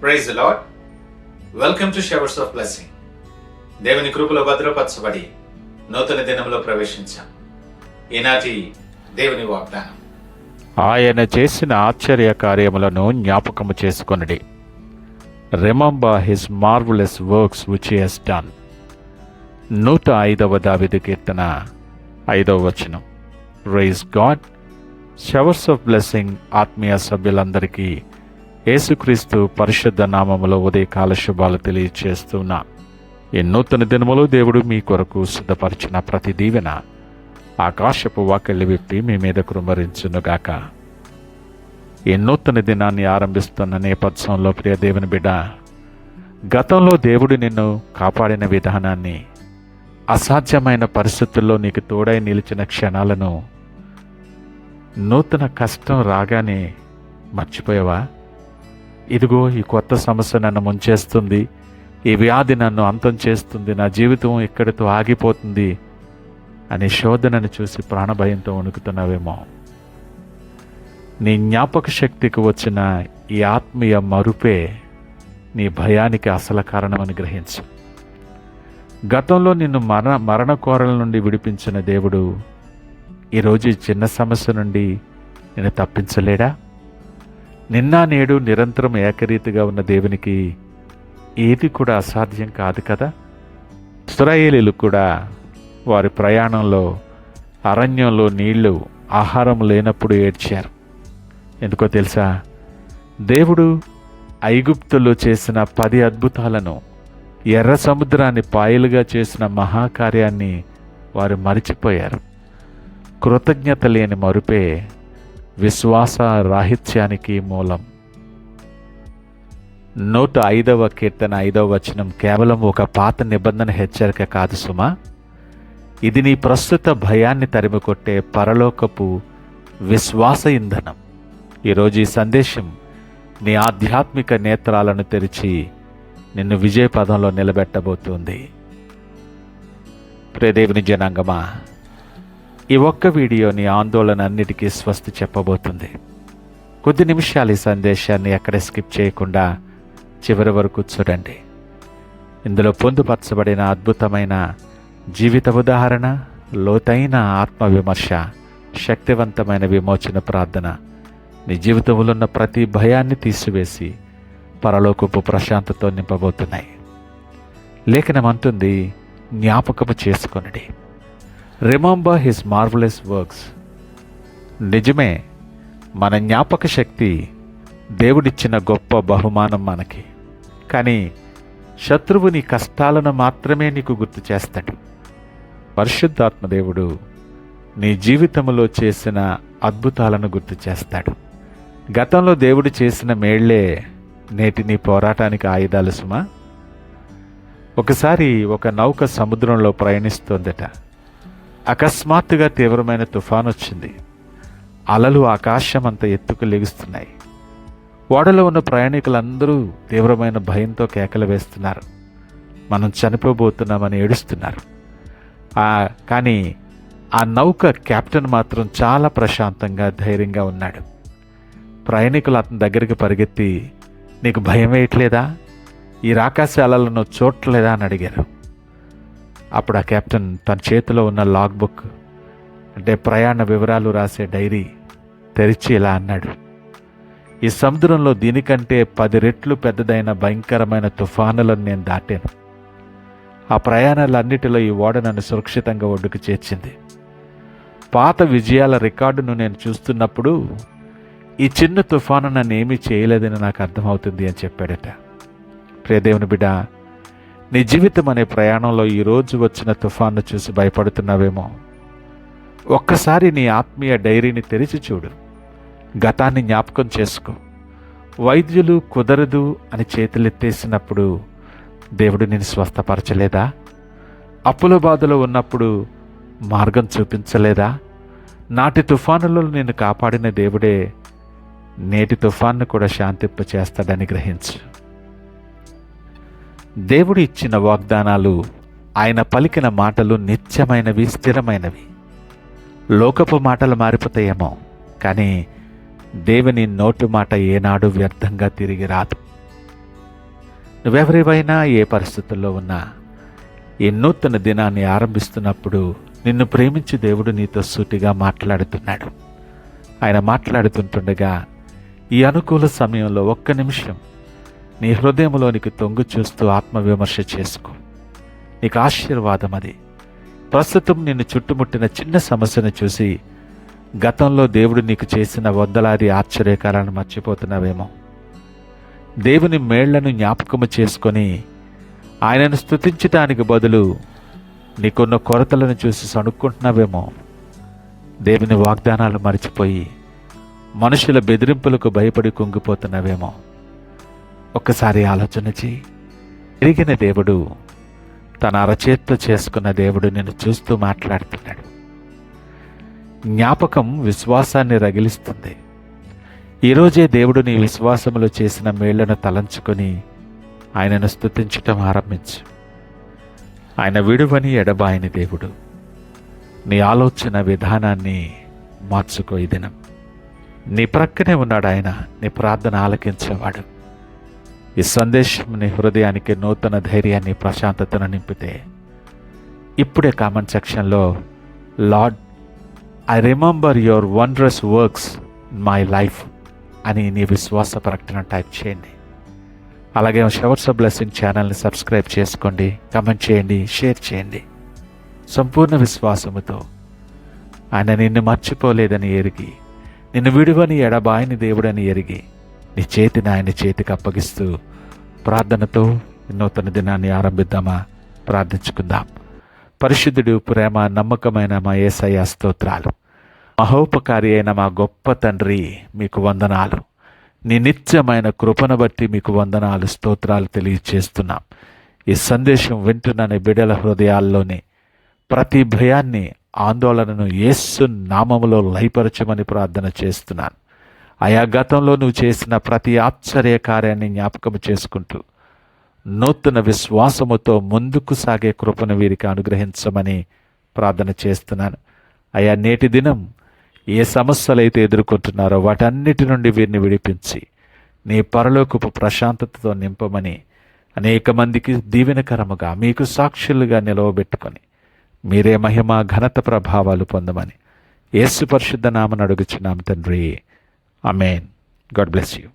Praise the Lord. Welcome to showers of blessing. దేవుని కృపలో భద్రపరచబడి నూతన దినంలో ప్రవేశించాం. ఈనాటి దేవుని వాగ్దానం, ఆయన చేసిన ఆశ్చర్య కార్యములను జ్ఞాపకము చేసుకొనుడి. Remember his marvellous works which he has done. 105వ దావీదు కీర్తన 5వ వచనం. Praise God. Showers of blessing ఆత్మీయ సభ్యులందరికీ యేసుక్రీస్తు పరిశుద్ధ నామములో ఉదయకాల శుభాలు తెలియచేస్తున్నా. ఈ నూతన దినములో దేవుడు మీ కొరకు సిద్ధపరిచిన ప్రతి దీవెన ఆకాశపు వాకిళ్ళు విప్పి మీ మీద కృమ్మరించునుగాక. ఈ నూతన దినాన్ని ఆరంభిస్తున్న నేపథ్యంలో ప్రియ దేవుని బిడ్డ, గతంలో దేవుడు నిన్ను కాపాడిన విధానాన్ని, అసాధ్యమైన పరిస్థితుల్లో నీకు తోడై నిలిచిన క్షణాలను నూతన కష్టం రాగానే మర్చిపోయావా? ఇదిగో ఈ కొత్త సమస్య నన్ను ముంచేస్తుంది, ఈ వ్యాధి నన్ను అంతం చేస్తుంది, నా జీవితం ఇక్కడితో ఆగిపోతుంది అనే శోధనను చూసి ప్రాణభయంతో వణుకుతున్నావేమో. నీ జ్ఞాపక శక్తికి వచ్చిన ఈ ఆత్మీయ మరుపే నీ భయానికి అసలు కారణమని గ్రహించు. గతంలో నిన్ను మరణ కోరల నుండి విడిపించిన దేవుడు ఈరోజు ఈ చిన్న సమస్య నుండి నిన్ను తప్పించలేడా? నిన్న నేడు నిరంతరం ఏకరీతిగా ఉన్న దేవునికి ఏది కూడా అసాధ్యం కాదు కదా. ఇశ్రాయేలీలు కూడా వారి ప్రయాణంలో అరణ్యంలో నీళ్లు, ఆహారం లేనప్పుడు ఏడ్చారు. ఎందుకో తెలుసా? దేవుడు ఐగుప్తులో చేసిన 10 అద్భుతాలను, ఎర్ర సముద్రాన్ని పాయలుగా చేసిన మహాకార్యాన్ని వారు మరిచిపోయారు. కృతజ్ఞత లేని మరుపే విశ్వాస రాహిత్యానికి మూలం. 105వ కీర్తన 5వ వచనం కేవలం ఒక పాత నిబంధన హెచ్చరిక కాదు సుమా. ఇది నీ ప్రస్తుత భయాన్ని తరిమికొట్టే పరలోకపు విశ్వాస ఇంధనం. ఈరోజు ఈ సందేశం నీ ఆధ్యాత్మిక నేత్రాలను తెరిచి నిన్ను విజయ పదంలో నిలబెట్టబోతుంది. ప్రియదేవుని జనాంగమా, ఈ ఒక్క వీడియో నీ ఆందోళన అన్నిటికీ స్వస్తి చెప్పబోతుంది. కొద్ది నిమిషాలు ఈ సందేశాన్ని ఎక్కడ స్కిప్ చేయకుండా చివరి వరకు చూడండి. ఇందులో పొందుపరచబడిన అద్భుతమైన జీవిత ఉదాహరణ, లోతైన ఆత్మవిమర్శ, శక్తివంతమైన విమోచన ప్రార్థన నీ జీవితంలో ఉన్న ప్రతి భయాన్ని తీసివేసి పరలోకపు ప్రశాంతతో నింపబోతున్నాయి. లేఖనం అంటుంది, జ్ఞాపకము చేసుకొనుడి. Remember his marvellous works. నిజమే, మన జ్ఞాపక శక్తి దేవుడిచ్చిన గొప్ప బహుమానం మనకి. కానీ శత్రువు నీ కష్టాలను మాత్రమే నీకు గుర్తు చేస్తాడు. పరిశుద్ధాత్మ దేవుడు నీ జీవితంలో చేసిన అద్భుతాలను గుర్తు చేస్తాడు. గతంలో దేవుడు చేసిన మేళ్లే నేటి నీ పోరాటానికి ఆయుధాలు సుమా. ఒకసారి ఒక నౌక సముద్రంలో ప్రయాణిస్తోందట. అకస్మాత్తుగా తీవ్రమైన తుఫాను వచ్చింది. అలలు ఆకాశమంత ఎత్తుకు లెగుస్తున్నాయి. ఓడలో ఉన్న ప్రయాణికులందరూ తీవ్రమైన భయంతో కేకలు వేస్తున్నారు. మనం చనిపోబోతున్నామని ఏడుస్తున్నారు. కానీ ఆ నౌక కెప్టెన్ మాత్రం చాలా ప్రశాంతంగా, ధైర్యంగా ఉన్నాడు. ప్రయాణికులు అతని దగ్గరికి పరిగెత్తి, నీకు భయం వేయట్లేదా? ఈ రాకాశ అలలను చూడట్లేదా అని అడిగారు. అప్పుడు ఆ కెప్టెన్ తన చేతిలో ఉన్న లాగ్ బుక్, అంటే ప్రయాణ వివరాలు రాసే డైరీ తెరిచి ఇలా అన్నాడు, ఈ సముద్రంలో దీనికంటే 10 రెట్లు పెద్దదైన భయంకరమైన తుఫానులను నేను దాటాను. ఆ ప్రయాణాలన్నిటిలో ఈ ఓడ నన్ను సురక్షితంగా ఒడ్డుకు చేర్చింది. పాత విజయాల రికార్డును నేను చూస్తున్నప్పుడు ఈ చిన్న తుఫాను నన్ను ఏమీ చేయలేదని నాకు అర్థమవుతుంది అని చెప్పాడట. ప్రియదేవుని బిడ్డ, నీ జీవితం అనే ప్రయాణంలో ఈరోజు వచ్చిన తుఫాను చూసి భయపడుతున్నావేమో. ఒక్కసారి నీ ఆత్మీయ డైరీని తెరిచి చూడు. గతాన్ని జ్ఞాపకం చేసుకో. వైద్యులు కుదరదు అని చేతులెత్తేసినప్పుడు దేవుడు నిన్ను స్వస్థపరచలేదా? అప్పుల బాధలో ఉన్నప్పుడు మార్గం చూపించలేదా? నాటి తుఫానులో నిన్ను కాపాడిన దేవుడే నేటి తుఫాన్ను కూడా శాంతింప చేస్తాడని గ్రహించు. దేవుడు ఇచ్చిన వాగ్దానాలు, ఆయన పలికిన మాటలు నిత్యమైనవి, స్థిరమైనవి. లోకపు మాటలు మారిపోతాయేమో, కానీ దేవుని నోటి మాట ఏనాడు వ్యర్థంగా తిరిగి రాదు. నువ్వెవరివైనా ఏ పరిస్థితుల్లో ఉన్నా ఈ నూతన దినాన్ని ఆరంభిస్తున్నప్పుడు నిన్ను ప్రేమించి దేవుడు నీతో సూటిగా మాట్లాడుతున్నాడు. ఆయన మాట్లాడుతుంటుండగా ఈ అనుకూల సమయంలో ఒక్క నిమిషం నీ హృదయంలోనికి తొంగు చూస్తూ ఆత్మవిమర్శ చేసుకో. నీకు ఆశీర్వాదం అది. ప్రస్తుతం నిన్ను చుట్టుముట్టిన చిన్న సమస్యను చూసి గతంలో దేవుడు నీకు చేసిన వందలాది ఆశ్చర్యకారాలను మర్చిపోతున్నావేమో. దేవుని మేళ్లను జ్ఞాపకము చేసుకొని ఆయనను స్తుతించటానికి బదులు నీకున్న కొరతలను చూసి సణుక్కుంటున్నావేమో. దేవుని వాగ్దానాలు మరిచిపోయి మనుషుల బెదిరింపులకు భయపడి కుంగిపోతున్నావేమో. ఒక్కసారి ఆలోచన చేయి. ఎరిగిన దేవుడు, తన అరచేత్తో చేసుకున్న దేవుడు నిన్ను చూస్తూ మాట్లాడుతున్నాడు. జ్ఞాపకం విశ్వాసాన్ని రగిలిస్తుంది. ఈరోజే దేవుడు నీ విశ్వాసములో చేసిన మేళ్లను తలంచుకొని ఆయనను స్తుతించటం ఆరంభించు. ఆయన విడువని ఎడబాయని దేవుడు. నీ ఆలోచన విధానాన్ని మార్చుకో. ఈ దినం నీ ప్రక్కనే ఉన్నాడు ఆయన. నీ ప్రార్థన ఆలకించేవాడు. ఈ సందేశం నీ హృదయానికి నూతన ధైర్యాన్ని, ప్రశాంతతను నింపితే ఇప్పుడే కామెంట్ సెక్షన్లో lord, I remember your wondrous works in my life అని నీ విశ్వాస ప్రకటన టైప్ చేయండి. అలాగే షవర్స్ ఆఫ్ బ్లెస్సింగ్ ఛానల్ని సబ్స్క్రైబ్ చేసుకోండి, కమెంట్ చేయండి, షేర్ చేయండి. సంపూర్ణ విశ్వాసముతో ఆయన నిన్ను మర్చిపోలేదని ఎరిగి, నిన్ను విడువని ఎడబాయని దేవుడని ఎరిగి నీ చేతిని ఆయన చేతికి అప్పగిస్తూ ప్రార్థనతో నూతన దినాన్ని ఆరంభిద్దామా? ప్రార్థించుకుందాం. పరిశుద్ధుడు, ప్రేమ, నమ్మకమైన మా యేసయ్య స్తోత్రాలు. మహోపకారి అయిన మా గొప్ప తండ్రి, మీకు వందనాలు. నీ నిత్యమైన కృపను బట్టి మీకు వందనాలు, స్తోత్రాలు తెలియచేస్తున్నాం. ఈ సందేశం వింటున్న నీ బిడ్డల హృదయాల్లోని ప్రతి భయాన్ని, ఆందోళనను యేసు నామములో లయపరచమని ప్రార్థన చేస్తున్నాను. ఆయా గతంలో నువ్వు చేసిన ప్రతి ఆశ్చర్య కార్యాన్ని జ్ఞాపకం చేసుకుంటూ నూతన విశ్వాసముతో ముందుకు సాగే కృపను వీరికి అనుగ్రహించమని ప్రార్థన చేస్తున్నాను. అయా నేటి దినం ఏ సమస్యలైతే ఎదుర్కొంటున్నారో వాటన్నిటి నుండి వీరిని విడిపించి నీ పరలోకపు ప్రశాంతతతో నింపమని, అనేక మందికి దీవెనకరముగా మీకు సాక్షులుగా నిలవబెట్టుకొని మీరే మహిమ, ఘనత, ప్రభావాలు పొందమని యేసు పరిశుద్ధ నామమున అడుగుచున్నాం తండ్రి. ఆమేన్. God bless you.